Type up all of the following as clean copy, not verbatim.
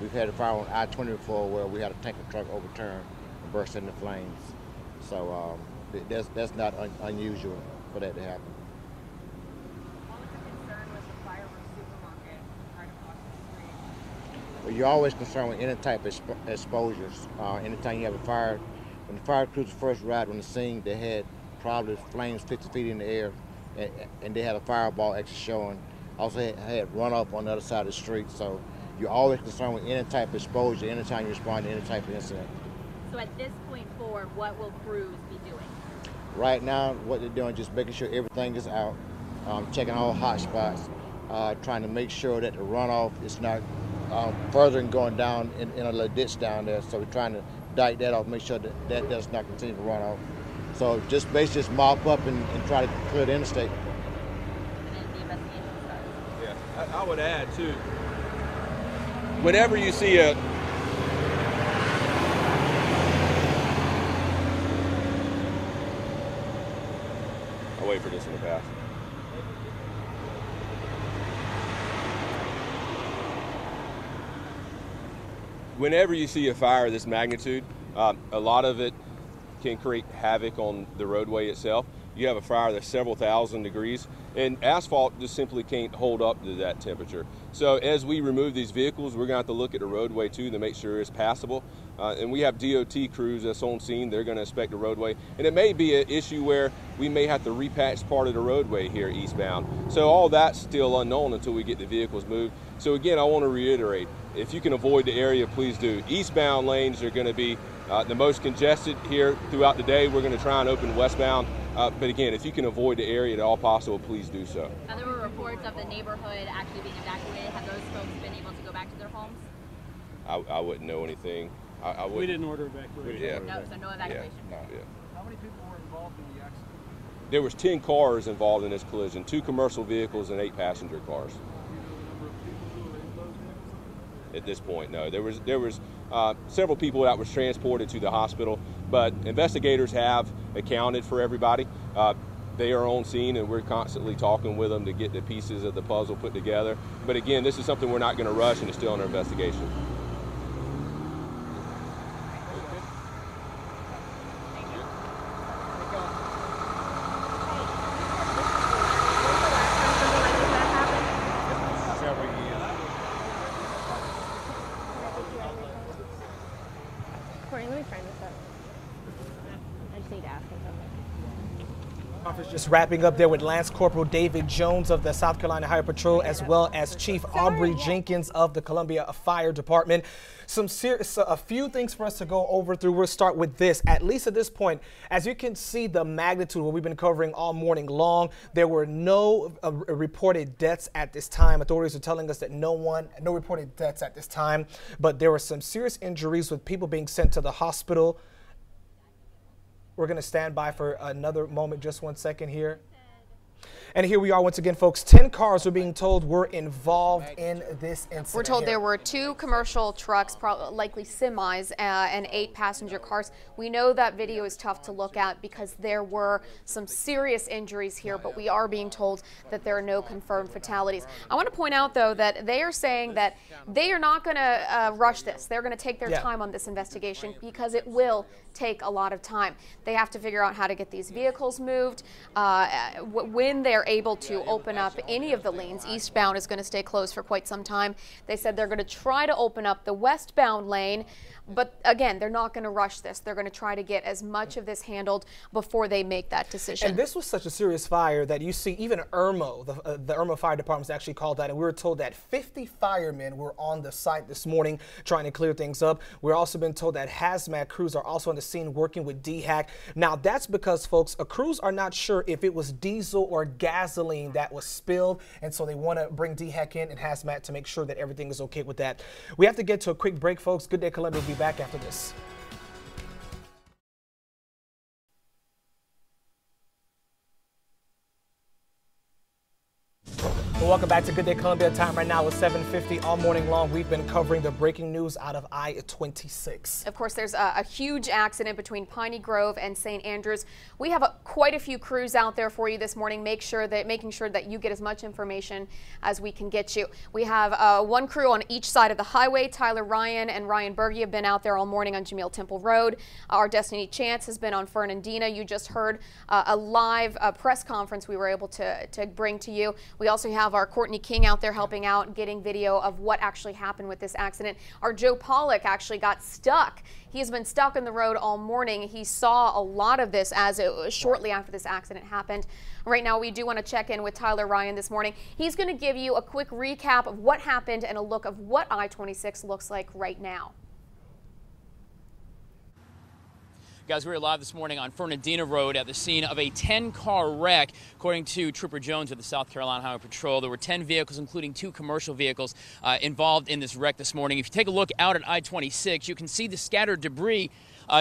We've had a fire on I-20 before where we had a tanker truck overturn and burst into flames. So that's not unusual for that to happen. What was the concern with the fireworks supermarket right across the street? Well, you're always concerned with any type of exposures. Anytime you have a fire, when the fire crews first arrived on the scene, they had probably flames 50 feet in the air, and they had a fireball actually showing. Also had runoff on the other side of the street. So you're always concerned with any type of exposure anytime you respond to any type of incident. So at this point forward, what will crews be doing? Right now, what they're doing is just making sure everything is out, checking all hot spots, trying to make sure that the runoff is not further and going down in a little ditch down there. So we're trying to dike that off, make sure that does not continue to run off. So just basically just mop up and try to clear the interstate. And then the investigation starts. Yeah, I would add too, whenever you see a I'll wait for this one to pass. Whenever you see a fire of this magnitude, a lot of it can create havoc on the roadway itself. You have a fire that's several thousand degrees, and asphalt just simply can't hold up to that temperature. So as we remove these vehicles, we're going to have to look at the roadway too to make sure it's passable. And we have DOT crews that's on scene. They're going to inspect the roadway. And it may be an issue where we may have to repatch part of the roadway here eastbound. So all that's still unknown until we get the vehicles moved. So again, I want to reiterate, if you can avoid the area, please do. Eastbound lanes are going to be the most congested here throughout the day. We're going to try and open westbound. But again, if you can avoid the area at all possible, please do so. Now, there were reports of the neighborhood actually being evacuated. Have those folks been able to go back to their homes? I wouldn't know anything. I wouldn't. We didn't order evacuation. Yeah. No, so no evacuation. Yeah. How many people were involved in the accident? There was 10 cars involved in this collision, 2 commercial vehicles and 8 passenger cars. Do you know the number of people who were in those vehicles? At this point, no. There was several people that was transported to the hospital, but investigators have accounted for everybody. They are on scene, and we're constantly talking with them to get the pieces of the puzzle put together. But again, this is something we're not going to rush, and it's still under investigation. Courtney, let me frame this up. I just need to ask him something. Conference just wrapping up there with Lance Corporal David Jones of the South Carolina Highway Patrol, as well as Chief Aubrey Jenkins of the Columbia Fire Department. A few things for us to go over through. We'll start with this. At least at this point, as you can see, the magnitude what we've been covering all morning long, there were no reported deaths at this time. Authorities are telling us that no reported deaths at this time, but there were some serious injuries with people being sent to the hospital. We're going to stand by for another moment, just 1 second here. And here we are once again, folks. 10 cars are being told were involved in this incident. We're told here. there were 2 commercial trucks, likely semis, and 8 passenger cars. We know that video is tough to look at because there were some serious injuries here, but we are being told that there are no confirmed fatalities. I want to point out, though, that they are saying that they are not going to rush this. They're going to take their time on this investigation because it will take a lot of time. They have to figure out how to get these vehicles moved. When they're able to open up any of the lanes, eastbound is going to stay closed for quite some time. They said they're going to try to open up the westbound lane, but again, they're not going to rush this. They're going to try to get as much of this handled before they make that decision. And this was such a serious fire that you see even IRMO, the IRMO Fire Department actually called that, and we were told that 50 firemen were on the site this morning trying to clear things up. We're also been told that hazmat crews are also on the scene working with DHAC. Now that's because, folks, crews are not sure if it was diesel or gasoline that was spilled, and so they want to bring DHAC in and hazmat to make sure that everything is okay with that. We have to get to a quick break, folks. Good Day Columbia will be back after this. welcome back to Good Day Columbia. Time right now is 7:50. All morning long, we've been covering the breaking news out of I-26. Of course, there's a huge accident between Piney Grove and St. Andrews. We have quite a few crews out there for you this morning, making sure that you get as much information as we can get you. We have one crew on each side of the highway. Tyler Ryan and Ryan Berge have been out there all morning on Jameel Temple Road. Our Destiny Chance has been on Fernandina. You just heard a live press conference we were able to bring to you. We also have our Courtney King out there helping out, getting video of what actually happened with this accident. Our Joe Pollock actually got stuck. He has been stuck in the road all morning. He saw a lot of this as it was shortly after this accident happened. Right now, we do want to check in with Tyler Ryan this morning. He's going to give you a quick recap of what happened and a look of what I-26 looks like right now. Guys, we're live this morning on Fernandina Road at the scene of a 10-car wreck. According to Trooper Jones of the South Carolina Highway Patrol, there were 10 vehicles, including 2 commercial vehicles, involved in this wreck this morning. If you take a look out at I-26, you can see the scattered debris.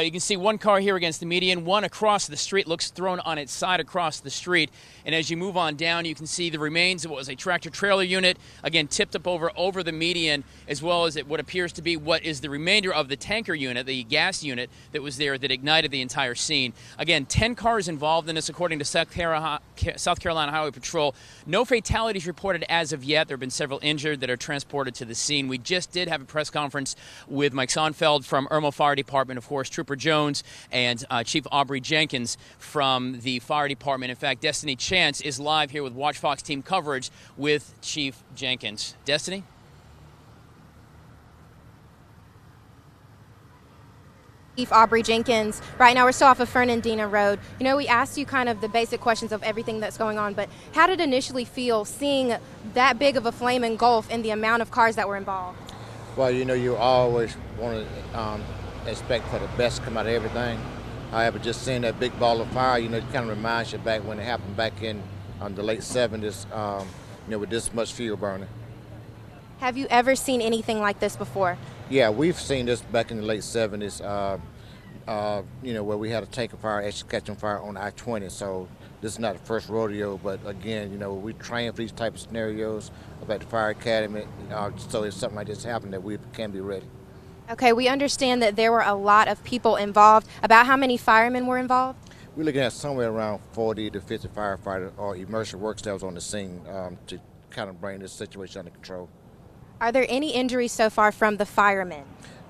You can see one car here against the median, one across the street, looks thrown on its side across the street. And as you move on down, you can see the remains of what was a tractor-trailer unit, again, tipped up over the median, as well as what appears to be what is the remainder of the tanker unit, the gas unit that was there that ignited the entire scene. Again, 10 cars involved in this, according to South Carolina Highway Patrol. No fatalities reported as of yet. There have been several injured that are transported to the scene. We just did have a press conference with Mike Sonfeld from Irmo Fire Department, of course, Trooper Jones, and Chief Aubrey Jenkins from the fire department. In fact, Destiny Chance is live here with Watch Fox team coverage with Chief Jenkins. Destiny? Chief Aubrey Jenkins. Right now we're still off of Fernandina Road. You know, we asked you kind of the basic questions of everything that's going on, but how did it initially feel seeing that big of a flame engulf and the amount of cars that were involved? Well, you know, you always want to expect for the best to come out of everything. However, just seeing that big ball of fire, you know, it kind of reminds you back when it happened back in the late 70s, you know, with this much fuel burning. Have you ever seen anything like this before? Yeah, we've seen this back in the late 70s, you know, where we had a tanker fire actually catching fire on I-20. So this is not the first rodeo, but again, you know, we train for these type of scenarios up at the fire academy. So if something like this happened, that we can be ready. Okay, we understand that there were a lot of people involved. About how many firemen were involved? We're looking at somewhere around 40 to 50 firefighters or immersion work staffs on the scene to kind of bring this situation under control. Are there any injuries so far from the firemen?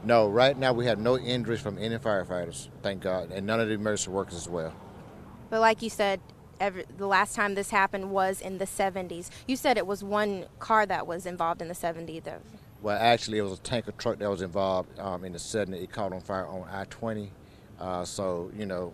No, right now we have no injuries from any firefighters, thank God, and none of the emergency workers as well. But like you said, the last time this happened was in the 70s. You said it was one car that was involved in the 70s, though. Well, actually, it was a tanker truck that was involved in the 70s. It caught on fire on I-20. So, you know,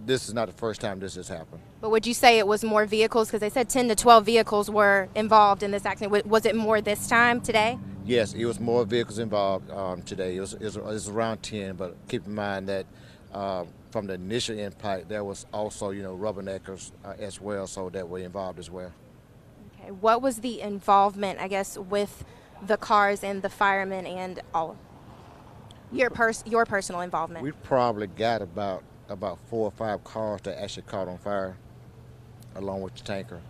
this is not the first time this has happened. But would you say it was more vehicles? Because they said 10 to 12 vehicles were involved in this accident. Was it more this time, today? Yes, it was more vehicles involved today. It was around 10, but keep in mind that from the initial impact, there was also, you know, rubberneckers as well, so that were involved as well. Okay. What was the involvement, I guess, with the cars and the firemen and all your personal involvement? We probably got about 4 or 5 cars that actually caught on fire, along with the tanker.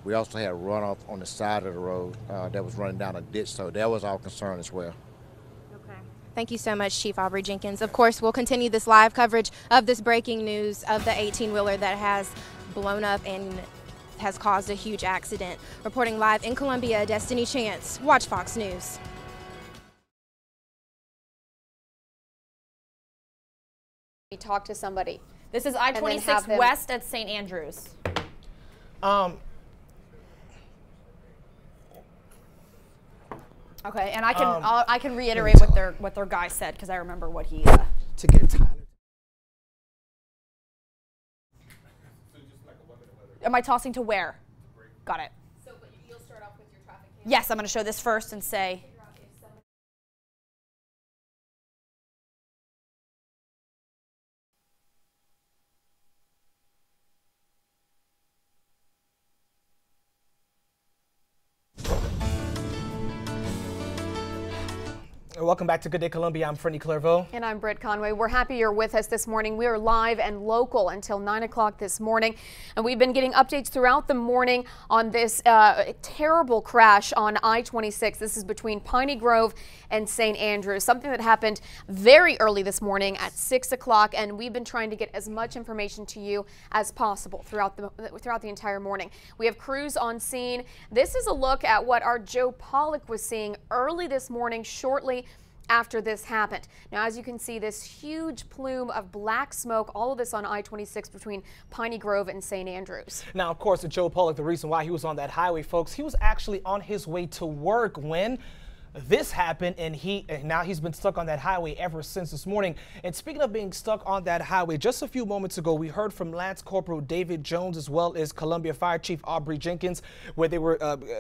We also had a runoff on the side of the road that was running down a ditch, so that was our concern as well. Okay. Thank you so much, Chief Aubrey Jenkins. Of course, we'll continue this live coverage of this breaking news of the 18-wheeler that has blown up and has caused a huge accident. Reporting live in Columbia, Destiny Chance, Watch Fox News. Talk to somebody. This is I-26 west at St. Andrews. Okay, and I can reiterate what their guy said because I remember what he. To get Tyler. Am I tossing to where? Got it. So, but you'll start off with your traffic camera? Yes, I'm going to show this first and say. Welcome back to Good Day Columbia. I'm Freddie Clairvaux. And I'm Britt Conway. We're happy you're with us this morning. We are live and local until 9 o'clock this morning. And we've been getting updates throughout the morning on this terrible crash on I-26. This is between Piney Grove and St. Andrews, something that happened very early this morning at 6 o'clock. And we've been trying to get as much information to you as possible throughout the entire morning. We have crews on scene. This is a look at what our Joe Pollock was seeing early this morning, shortly after this happened. Now, as you can see, this huge plume of black smoke, all of this on I-26 between Piney Grove and St. Andrews. Now, of course, Joe Pollock, the reason why he was on that highway, folks, he was actually on his way to work when this happened, and now he's been stuck on that highway ever since this morning. And speaking of being stuck on that highway, just a few moments ago, we heard from Lance Corporal David Jones as well as Columbia Fire Chief Aubrey Jenkins, where they were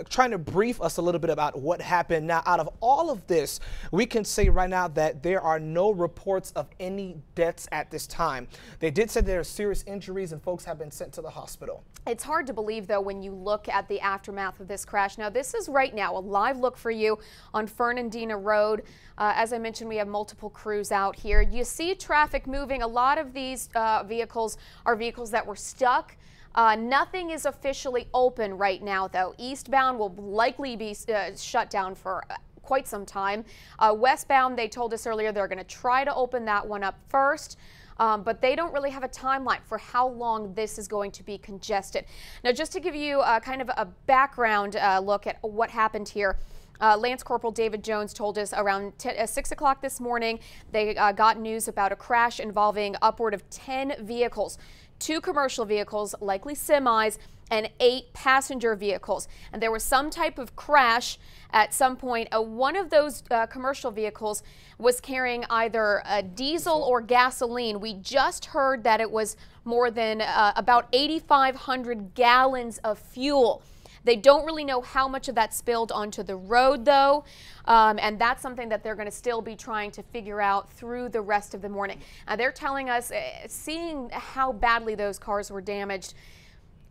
trying to brief us a little bit about what happened. Now, out of all of this, we can say right now that there are no reports of any deaths at this time. They did say there are serious injuries and folks have been sent to the hospital. It's hard to believe, though, when you look at the aftermath of this crash. Now, this is right now a live look for you on Fernandina Road. As I mentioned, we have multiple crews out here. You see traffic moving. A lot of these vehicles are vehicles that were stuck. Nothing is officially open right now, though. Eastbound will likely be shut down for quite some time. Westbound, they told us earlier they're going to try to open that one up first. But they don't really have a timeline for how long this is going to be congested. Now, just to give you kind of a background look at what happened here, Lance Corporal David Jones told us around 6 o'clock this morning they got news about a crash involving upward of 10 vehicles, 2 commercial vehicles, likely semis, and 8 passenger vehicles. And there was some type of crash at some point. One of those commercial vehicles was carrying either diesel or gasoline. We just heard that it was more than about 8,500 gallons of fuel. They don't really know how much of that spilled onto the road, though, and that's something that they're going to still be trying to figure out through the rest of the morning. They're telling us, seeing how badly those cars were damaged,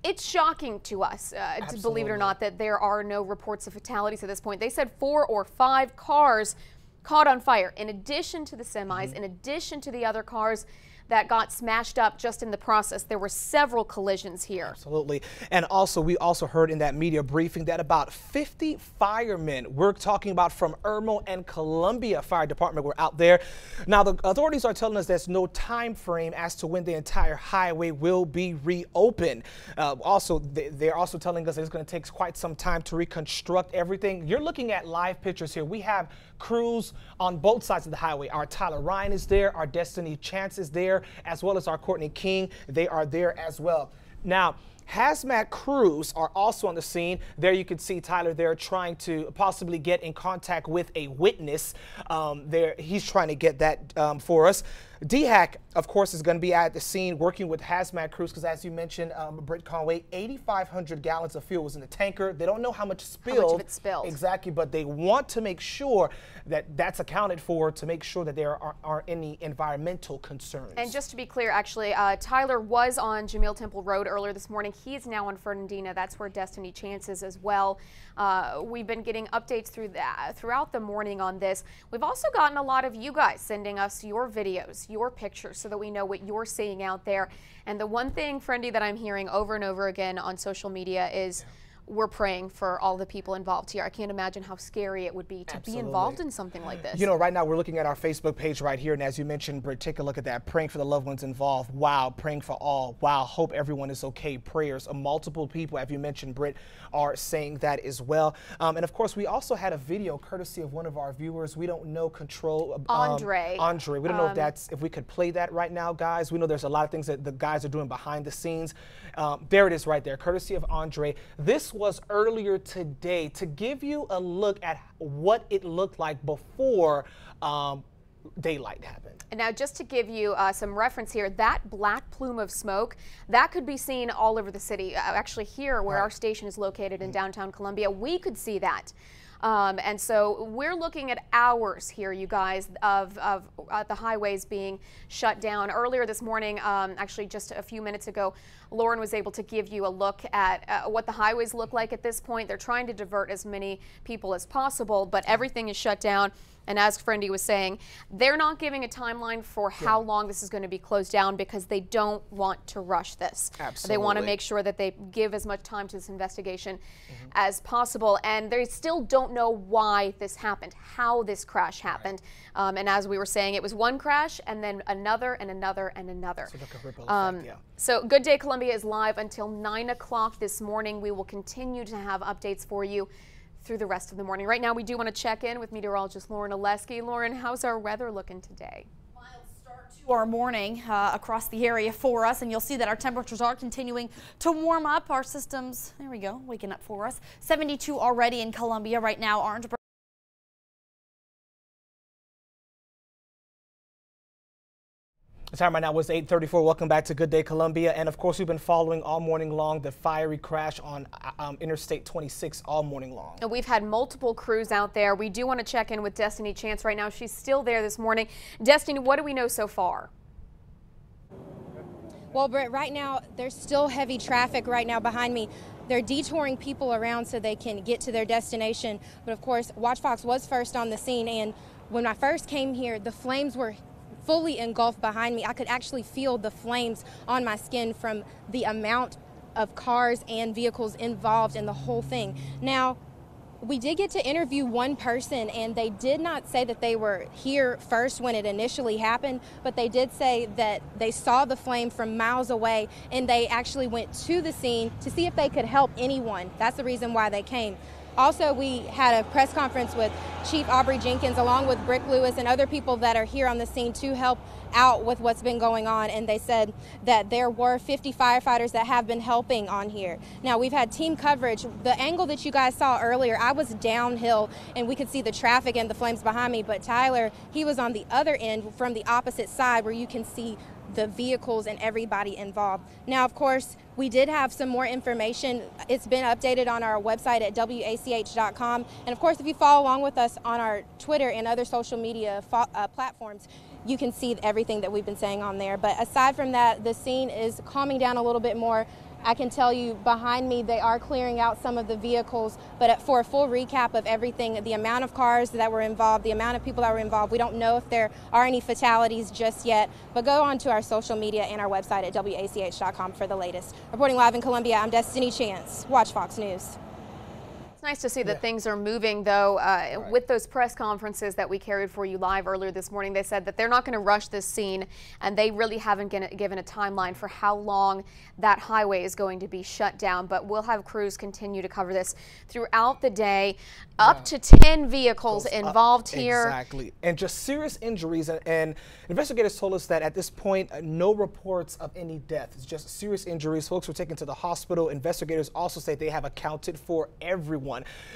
it's shocking to us, to believe it or not, that there are no reports of fatalities at this point. They said 4 or 5 cars caught on fire, in addition to the semis, in addition to the other cars that got smashed up just in the process. There were several collisions here. Absolutely. And also, we also heard in that media briefing that about 50 firemen, we're talking about from Irmo and Columbia Fire Department, were out there. Now, the authorities are telling us there's no time frame as to when the entire highway will be reopened. Also, they're also telling us it's going to take quite some time to reconstruct everything. You're looking at live pictures here. We have crews on both sides of the highway. Our Tyler Ryan is there, our Destiny Chance is there, as well as our Courtney King. They are there as well. Now, hazmat crews are also on the scene. There you can see Tyler there trying to possibly get in contact with a witness. He's trying to get that for us. DHAC, of course, is going to be at the scene working with hazmat crews because, as you mentioned, Britt Conway, 8,500 gallons of fuel was in the tanker. They don't know how much spilled. How much of it spilled. Exactly, but they want to make sure that that's accounted for, to make sure that there aren't any environmental concerns. And just to be clear, actually, Tyler was on Jamil Temple Road earlier this morning. He is now on Fernandina. That's where Destiny Chance is as well. We've been getting updates throughout the morning on this. We've also gotten a lot of you guys sending us your videos, your pictures, so that we know what you're seeing out there. And the one thing, Friendy, that I'm hearing over and over again on social media is we're praying for all the people involved here. I can't imagine how scary it would be to be involved in something like this. You know, right now we're looking at our Facebook page right here, and as you mentioned, Britt, take a look at that. Praying for the loved ones involved. Wow. Praying for all. Wow. Hope everyone is okay. Prayers. Multiple people, as you mentioned, Britt, are saying that as well. And of course, we also had a video courtesy of one of our viewers. We don't know Andre. We don't know if we could play that right now, guys. We know there's a lot of things that the guys are doing behind the scenes. There it is right there, courtesy of Andre. This was earlier today to give you a look at what it looked like before daylight happened. And now, just to give you some reference here, that black plume of smoke, that could be seen all over the city. Actually here where our station is located in downtown Columbia, we could see that. And so we're looking at hours here, you guys, of the highways being shut down. Earlier this morning, actually just a few minutes ago, Lauren was able to give you a look at what the highways look like at this point. They're trying to divert as many people as possible, but everything is shut down. And as Friendy was saying, they're not giving a timeline for how long this is going to be closed down because they don't want to rush this. Absolutely. They want to make sure that they give as much time to this investigation as possible. And they still don't know why this happened, how this crash happened. And as we were saying, it was one crash and then another and another and another. So like a ripple effect, So Good Day Columbia is live until 9 o'clock this morning. We will continue to have updates for you through the rest of the morning. Right now, we do want to check in with meteorologist Lauren Oleski. Lauren, how's our weather looking today? Mild start to our morning across the area for us, and you'll see that our temperatures are continuing to warm up. Our systems, there we go, waking up for us. 72 already in Columbia right now. Orangeburg. The time right now was 8:34. Welcome back to Good Day Columbia. And of course, we've been following all morning long the fiery crash on Interstate 26 all morning long. And we've had multiple crews out there. We do want to check in with Destiny Chance right now. She's still there this morning. Destiny, what do we know so far? Well, Britt, right now there's still heavy traffic right now behind me. They're detouring people around so they can get to their destination. But of course, WACH Fox was first on the scene, and when I first came here, the flames were fully engulfed behind me. I could actually feel the flames on my skin from the amount of cars and vehicles involved in the whole thing. Now, we did get to interview one person, and they did not say that they were here first when it initially happened, but they did say that they saw the flame from miles away, and they actually went to the scene to see if they could help anyone. That's the reason why they came. Also, we had a press conference with Chief Aubrey Jenkins along with Brick Lewis and other people that are here on the scene to help out with what's been going on, and they said that there were 50 firefighters that have been helping on here. Now, we've had team coverage. The angle that you guys saw earlier, I was downhill and we could see the traffic and the flames behind me, but Tyler, he was on the other end from the opposite side where you can see the vehicles and everybody involved. Now, of course, we did have some more information. It's been updated on our website at WACH.com. And of course, if you follow along with us on our Twitter and other social media platforms, you can see everything that we've been saying on there. But aside from that, the scene is calming down a little bit more. I can tell you behind me, they are clearing out some of the vehicles, but for a full recap of everything, the amount of cars that were involved, the amount of people that were involved, we don't know if there are any fatalities just yet, but go on to our social media and our website at WACH.com for the latest. Reporting live in Columbia, I'm Destiny Chance, WACH Fox News. Nice to see that things are moving, though. With those press conferences that we carried for you live earlier this morning, they said that they're not going to rush this scene, and they really haven't given a timeline for how long that highway is going to be shut down. But we'll have crews continue to cover this throughout the day. Up to 10 vehicles involved here. Exactly. And just serious injuries. And investigators told us that at this point, no reports of any death. It's just serious injuries. Folks were taken to the hospital. Investigators also say they have accounted for everyone.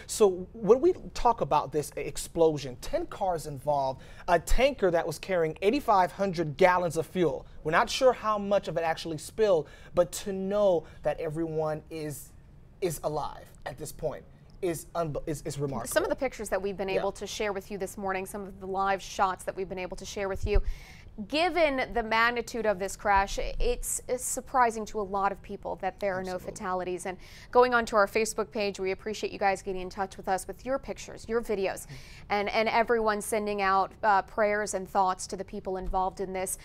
So when we talk about this explosion, 10 cars involved, a tanker that was carrying 8,500 gallons of fuel. We're not sure how much of it actually spilled, but to know that everyone is alive at this point is remarkable. Some of the pictures that we've been able to share with you this morning, some of the live shots that we've been able to share with you, given the magnitude of this crash, it's surprising to a lot of people that there are no fatalities. And going onto our Facebook page, we appreciate you guys getting in touch with us with your pictures, your videos, and everyone sending out prayers and thoughts to the people involved in this.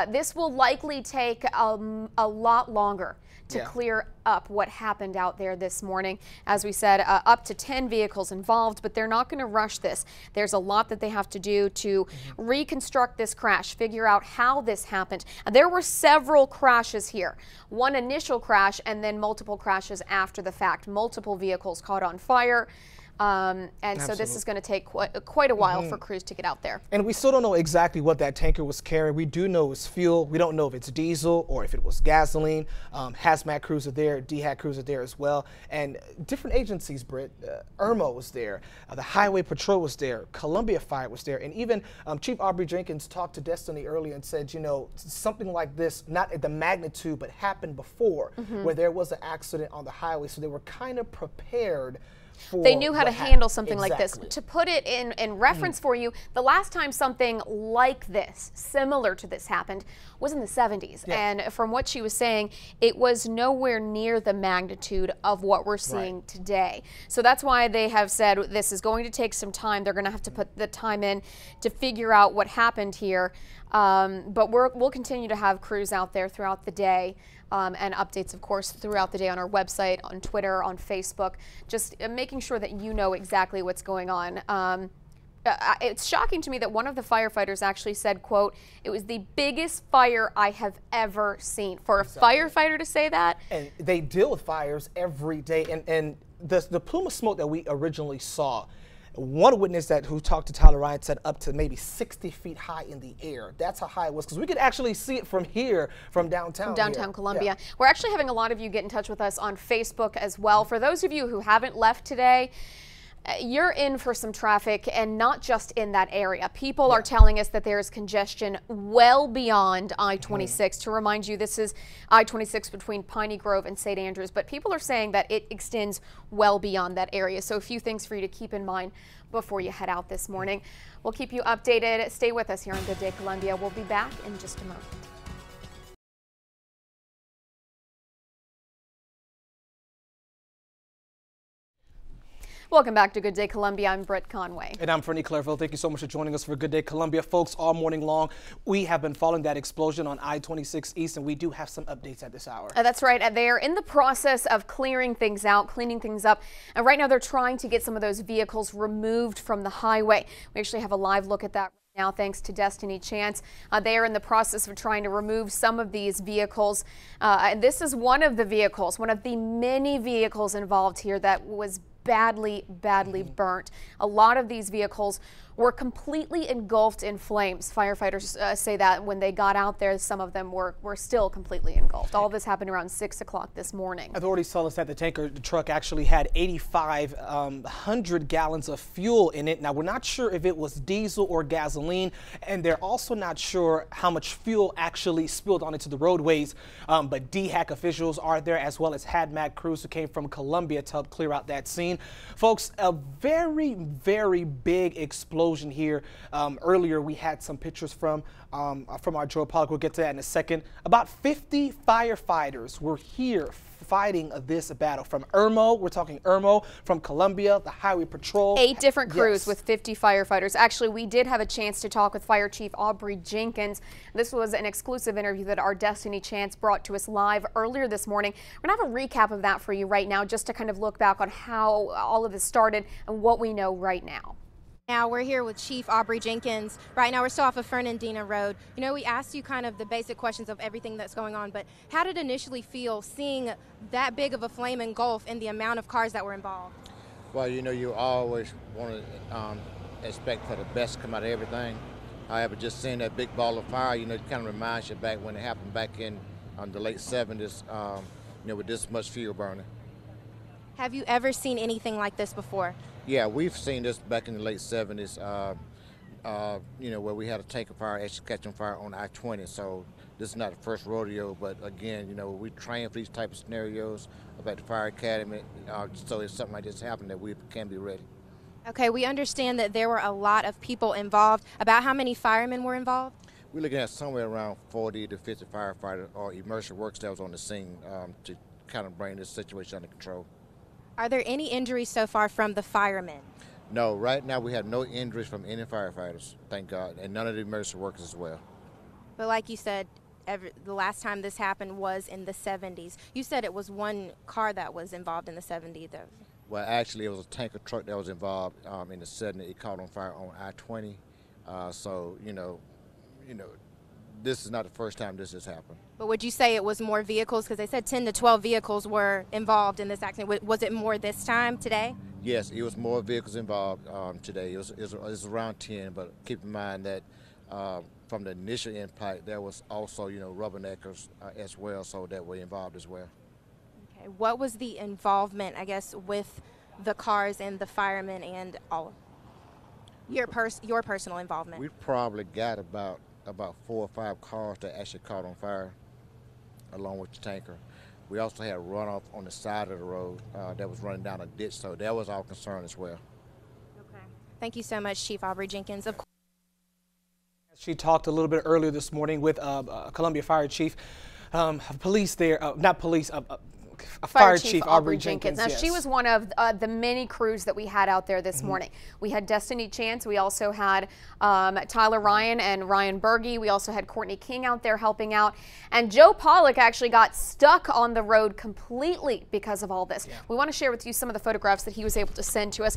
This will likely take a lot longer to clear up what happened out there this morning. As we said, up to 10 vehicles involved, but they're not going to rush this. There's a lot that they have to do to reconstruct this crash, figure out how this happened. There were several crashes here. One initial crash and then multiple crashes after the fact. Multiple vehicles caught on fire. So this is going to take quite a while for crews to get out there. And we still don't know exactly what that tanker was carrying. We do know it's fuel. We don't know if it's diesel or if it was gasoline. Hazmat crews are there. DHAT crews are there as well. And different agencies, Britt. IRMA was there. The Highway Patrol was there. Columbia Fire was there. And even Chief Aubrey Jenkins talked to Destiny earlier and said, you know, something like this, not at the magnitude, but happened before where there was an accident on the highway. So they were kind of prepared for they knew how to what handle happened. something like this. Exactly. To put it in reference for you, the last time something like this, similar to this, happened was in the 70s. Yeah. And from what she was saying, it was nowhere near the magnitude of what we're seeing today. So that's why they have said this is going to take some time. They're going to have to put the time in to figure out what happened here. But we'll continue to have crews out there throughout the day. And updates, of course, throughout the day on our website, on Twitter, on Facebook, just making sure that you know exactly what's going on. It's shocking to me that one of the firefighters actually said, quote, "It was the biggest fire I have ever seen." For a firefighter to say that. And they deal with fires every day. And the plume of smoke that we originally saw, one witness who talked to Tyler Ryan said up to maybe 60 feet high in the air. That's how high it was, because we could actually see it from here, from downtown. From downtown Columbia. Yeah. We're actually having a lot of you get in touch with us on Facebook as well. For those of you who haven't left today, you're in for some traffic, and not just in that area. People are telling us that there's congestion well beyond I-26. To remind you, this is I-26 between Piney Grove and St. Andrews, but people are saying that it extends well beyond that area. So a few things for you to keep in mind before you head out this morning. We'll keep you updated. Stay with us here on Good Day Columbia. We'll be back in just a moment. Welcome back to Good Day Columbia. I'm Britt Conway. And I'm Fernie Clairville. Thank you so much for joining us for Good Day Columbia. Folks, all morning long, we have been following that explosion on I-26 East, and we do have some updates at this hour. That's right. They are in the process of clearing things out, cleaning things up. And right now they're trying to get some of those vehicles removed from the highway. We actually have a live look at that now, thanks to Destiny Chance. They are in the process of trying to remove some of these vehicles. And this is one of the vehicles, one of the many vehicles involved here that was badly burnt. A lot of these vehicles were completely engulfed in flames. Firefighters say that when they got out there, some of them were still completely engulfed. All this happened around 6 o'clock this morning. Authorities tell us that the truck actually had 8,500 gallons of fuel in it. Now, we're not sure if it was diesel or gasoline, and they're also not sure how much fuel actually spilled onto the roadways. But DHAC officials are there, as well as HADMAC crews who came from Columbia to help clear out that scene. Folks, a very big explosion here. Earlier, we had some pictures from our Joe Pollock. We'll get to that in a second. About 50 firefighters were here fighting this battle from Irmo. We're talking Irmo, from Columbia, the Highway Patrol. 8 different crews with 50 firefighters. Actually, we did have a chance to talk with Fire Chief Aubrey Jenkins. This was an exclusive interview that our Destiny Chance brought to us live earlier this morning. We're going to have a recap of that for you right now, just to kind of look back on how all of this started and what we know right now. Now we're here with Chief Aubrey Jenkins. Right now we're still off of Fernandina Road. You know, we asked you kind of the basic questions of everything that's going on, but how did it initially feel seeing that big of a flame engulf and the amount of cars that were involved? Well, you know, you always want to expect for the best to come out of everything. However, just seeing that big ball of fire, you know, it kind of reminds you back when it happened back in the late 70s, you know, with this much fuel burning. Have you ever seen anything like this before? Yeah, we've seen this back in the late 70s, you know, where we had a tanker fire actually catching fire on I-20. So this is not the first rodeo, but again, you know, we train for these type of scenarios at the fire academy. So if something like this happened, that we can be ready. Okay, we understand that there were a lot of people involved. About how many firemen were involved? We're looking at somewhere around 40 to 50 firefighters or emergency work staffs on the scene to kind of bring this situation under control. Are there any injuries so far from the firemen? No, right now we have no injuries from any firefighters, thank God, and none of the emergency workers as well. But like you said, the last time this happened was in the 70s. You said it was one car that was involved in the 70s, though. Well, actually, it was a tanker truck that was involved in the 70s. It caught on fire on I-20. So, you know, this is not the first time this has happened. But would you say it was more vehicles? Because they said 10 to 12 vehicles were involved in this accident. Was it more this time, today? Yes, it was more vehicles involved today. It was around 10, but keep in mind that from the initial impact, there was also, you know, rubberneckers as well, so that were involved as well. Okay, what was the involvement, I guess, with the cars and the firemen and all? Your personal involvement? We probably got about 4 or 5 cars that actually caught on fire, along with the tanker. We also had runoff on the side of the road that was running down a ditch, so that was our concern as well. Okay. Thank you so much, Chief Aubrey Jenkins. Of course. She talked a little bit earlier this morning with Columbia Fire Chief, police there, not police, Fire Chief Aubrey Jenkins. Now, yes. she was one of the many crews that we had out there this morning. We had Destiny Chance. We also had Tyler Ryan and Ryan Berge. We also had Courtney King out there helping out. And Joe Pollock actually got stuck on the road completely because of all this. Yeah. We want to share with you some of the photographs that he was able to send to us.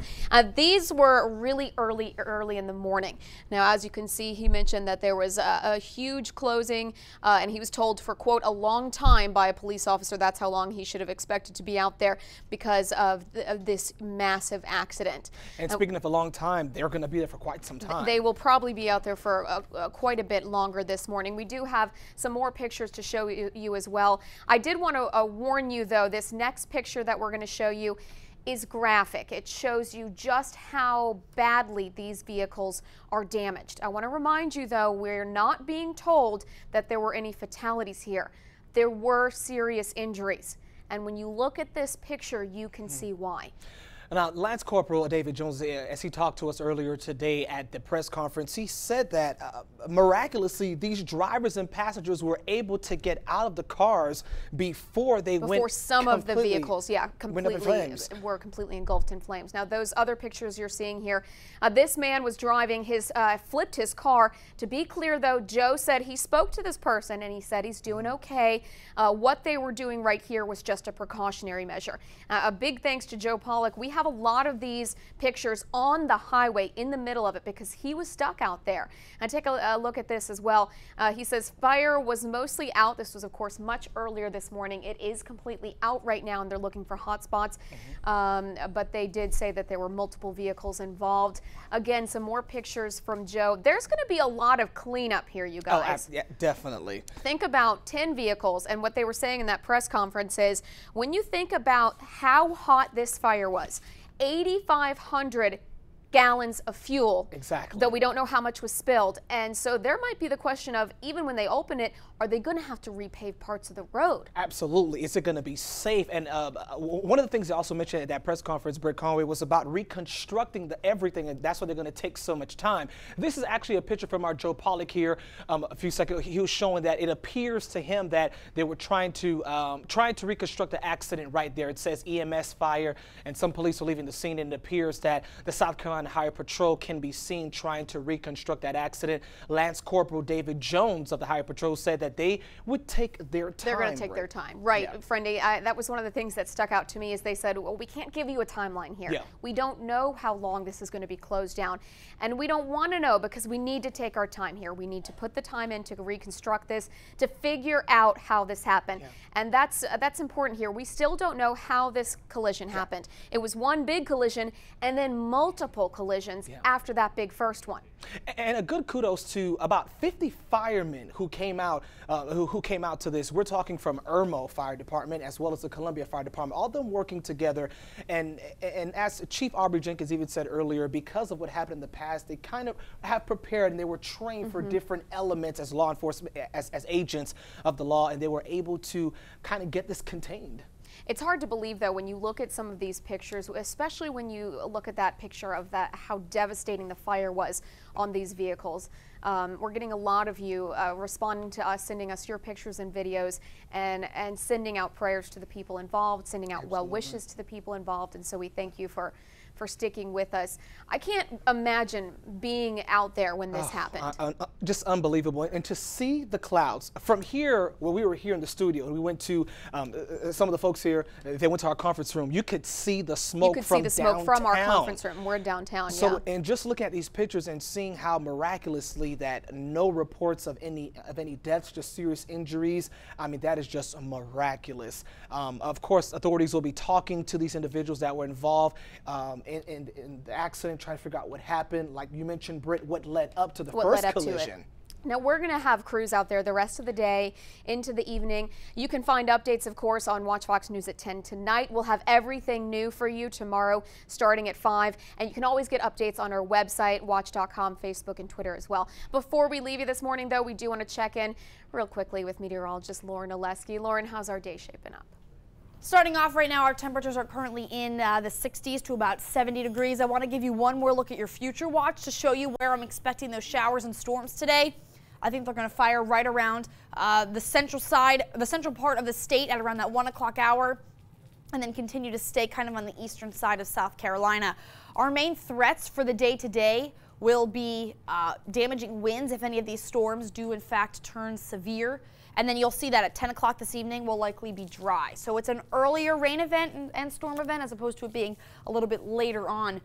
These were really early in the morning. Now, as you can see, he mentioned that there was a huge closing, and he was told for, quote, a long time by a police officer. That's how long he should have expected to be out there because of this massive accident. And speaking of a long time, they're going to be there for quite some time. They will probably be out there for quite a bit longer this morning. We do have some more pictures to show you as well. I did want to warn you, though, this next picture that we're going to show you is graphic. It shows you just how badly these vehicles are damaged. I want to remind you, though, we're not being told that there were any fatalities here. There were serious injuries. And when you look at this picture, you can see why. Now, Lance Corporal David Jones, as he talked to us earlier today at the press conference, he said that miraculously these drivers and passengers were able to get out of the cars before some of the vehicles, were completely engulfed in flames. Now, those other pictures you're seeing here, this man was driving flipped his car. To be clear, though, Joe said he spoke to this person and he said he's doing okay. What they were doing right here was just a precautionary measure. A big thanks to Joe Pollock. We have a lot of these pictures on the highway in the middle of it because he was stuck out there. And take a look at this as well. He says fire was mostly out. This was, of course, much earlier this morning. It is completely out right now, and they're looking for hot spots. But they did say that there were multiple vehicles involved. Again, some more pictures from Joe. There's going to be a lot of cleanup here, you guys. Oh, yeah, definitely. Think about 10 vehicles, and what they were saying in that press conference is when you think about how hot this fire was, 8,500 gallons of fuel. Exactly. Though we don't know how much was spilled. And so there might be the question of, even when they open it, are they going to have to repave parts of the road? Absolutely. Is it going to be safe? And one of the things they also mentioned at that press conference, Britt Conway, was about reconstructing everything, and that's why they're going to take so much time. This is actually a picture from our Joe Pollock here a few seconds ago. He was showing that it appears to him that they were trying to reconstruct the accident right there. It says EMS fire, and some police are leaving the scene, and it appears that the South Carolina Highway Patrol can be seen trying to reconstruct that accident. Lance Corporal David Jones of the Highway Patrol said that they would take their time. They're going to take their time. Right, yeah. Friendy, that was one of the things that stuck out to me is they said, well, we can't give you a timeline here. Yeah. We don't know how long this is going to be closed down. And we don't want to know because we need to take our time here. We need to put the time in to reconstruct this, to figure out how this happened. Yeah. And that's important here. We still don't know how this collision happened. It was one big collision and then multiple collisions after that big first one. And a good kudos to about 50 firemen who came out to this. We're talking from Irmo Fire Department as well as the Columbia Fire Department, all of them working together. And as Chief Aubrey Jenkins even said earlier, because of what happened in the past, they kind of have prepared and they were trained for different elements as law enforcement, as agents of the law, and they were able to kind of get this contained. It's hard to believe, though, when you look at some of these pictures, especially when you look at that picture of how devastating the fire was on these vehicles. We're getting a lot of you responding to us, sending us your pictures and videos, and sending out prayers to the people involved, sending out well wishes to the people involved, and so we thank you for sticking with us. I can't imagine being out there when this happened. Just unbelievable. And to see the clouds from here, where we were here in the studio, and we went to some of the folks here, they went to our conference room, you could see the smoke from downtown. You could see the smoke from our conference room. We're downtown, so, and just looking at these pictures and seeing how miraculously that no reports of any deaths, just serious injuries, I mean, that is just miraculous. Of course, authorities will be talking to these individuals that were involved in the accident, trying to figure out what happened. Like you mentioned, Britt, what led up to the first collision. Now, we're going to have crews out there the rest of the day into the evening. You can find updates, of course, on Watch Fox News at 10 tonight. We'll have everything new for you tomorrow starting at 5. And you can always get updates on our website, watch.com, Facebook, and Twitter as well. Before we leave you this morning, though, we do want to check in real quickly with meteorologist Lauren Oleski. Lauren, how's our day shaping up? Starting off right now, our temperatures are currently in the 60s to about 70 degrees. I want to give you one more look at your future watch to show you where I'm expecting those showers and storms today. I think they're going to fire right around the central part of the state at around that 1 o'clock hour, and then continue to stay kind of on the eastern side of South Carolina. Our main threats for the day today will be damaging winds if any of these storms do in fact turn severe. And then you'll see that at 10 o'clock this evening will likely be dry. So it's an earlier rain event and storm event as opposed to it being a little bit later on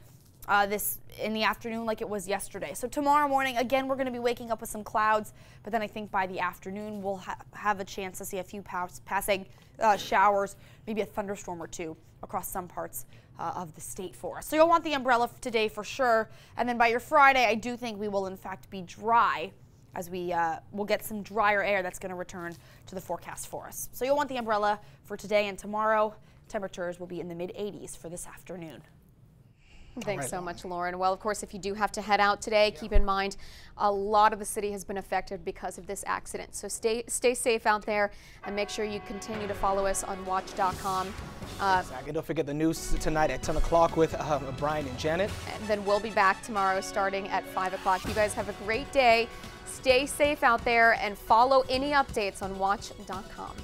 this in the afternoon like it was yesterday. So tomorrow morning, again, we're going to be waking up with some clouds, but then I think by the afternoon we'll have a chance to see a few passing showers, maybe a thunderstorm or two across some parts of the state for us. So you'll want the umbrella today for sure. And then by your Friday, I do think we will in fact be dry, as we will get some drier air that's going to return to the forecast for us. So you'll want the umbrella for today and tomorrow. Temperatures will be in the mid-80s for this afternoon. Thanks so much, Lauren. Well, of course, if you do have to head out today, keep in mind a lot of the city has been affected because of this accident. So stay safe out there and make sure you continue to follow us on WACH.com. And don't forget the news tonight at 10 o'clock with Brian and Janet. And then we'll be back tomorrow starting at 5 o'clock. You guys have a great day. Stay safe out there and follow any updates on WACH.com.